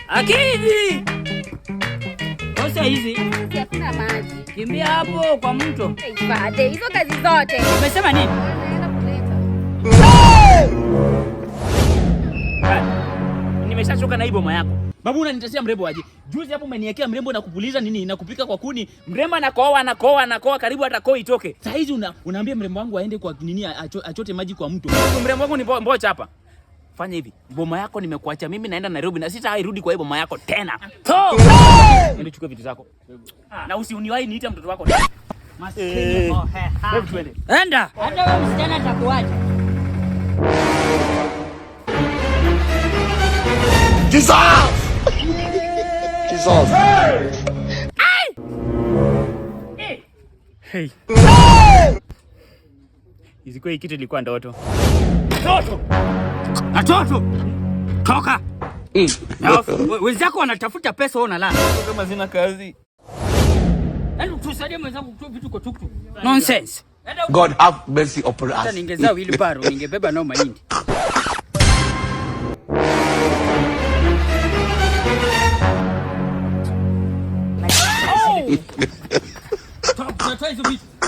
Akidi. Sasa hizi hakuna maji. Kimbia hapo kwa mto. Ifade hizo kazi zote. Umesema nini? Naenda kuleta. Nimeshachoka na hii boma yako. Babu unanitetea mrembo aje? Juzi hapo umeniwekea mrembo na kupuliza nini na kupika kwa kuni. Mrembo anakoa karibu hata koo itoke. Sasa hizi unaambia mrembo wangu aende kwa nini achote maji kwa mto. Mrembo wangu ni mbocha hapa. Fanya hivi. Boma yako nimekuacha mimi naenda Nairobi na sitairudi kwa hiyo boma yako tena. Nenda chukua vitu zako. Na usiniwahi niita mtoto wako. Maskini twende. Enda. Hata wewe msichana atakuacha. Jesus! Jesus! Hey. Izikuwa hii kitu ilikuwa ndoto. Natoto! Toka! Wenzako wanatafuta pesa wewe unalala. Kama sina kazi. Yaani tusaidie mwenzangu kutoa vitu kwa tuktuk. Nonsense. God have mercy upon us. Hata ningezaa wheelbarrow ningebeba nao mahindi.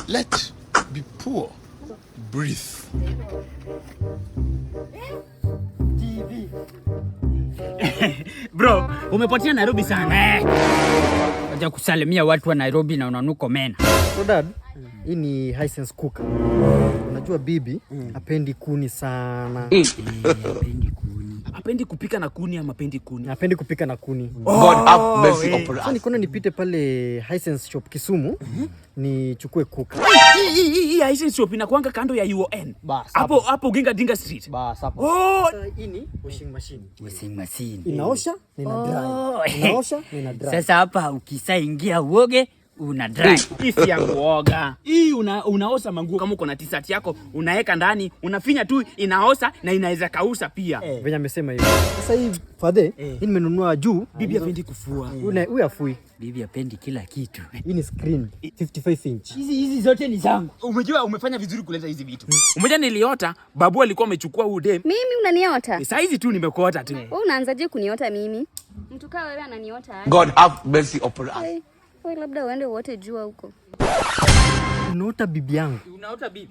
Let be poor. Breathe. Bro, umepotea Nairobi sana. Wacha kusalimia watu wa Nairobi na unanuko mena. So dad, hii ni Hisense cooker. Unajua bibi hapendi kuni sana. Hapendi kupika na kuni ama hapendi kuni? Hapendi kupika na kuni. God have mercy upon us. Sasa nikaona nipite pale Hisense shop Kisumu nichukue cooker. Hii Hisense shop inakuanga kando ya UON. Hapo Ginga Street. Bas hapo. Sasa hii ni washing machine. Washing machine. Inaosha na ina dry. Inaosha na ina dry. Sasa hapa ukisaingia uoge una dry. Hii ya kuoga. Hii unaosha manguo kama uko na t-shirt yako, unaweka ndani, unafinya tu inaosha na inaweza kausa pia. Venye amesema hivi. Sasa hii fadhe, hii nimenunua juu. Bibi hapendi kufua. Huyu afui. Bibi hapendi kila kitu. Hii ni screen 55 inch. Hizi zote ni zangu. Umejua umefanya vizuri kuleta hizi vitu. Umejua niliota babu alikuwa amechukua huu dem. Mimi unaniota? Sasa hizi tu nimekuota tu. Wewe unaanzaje kuniota mimi? Mtu kama wewe ananiota aje? God have mercy upon us. Wewe labda uende wote jua huko. Unaota bibi yangu. Unaota bibi?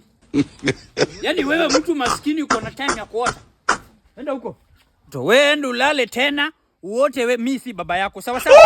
Yaani wewe mtu maskini uko na time ya kuota. Enda huko. Wewe enda ulale tena, uote mimi si baba yako. Sawa sawa?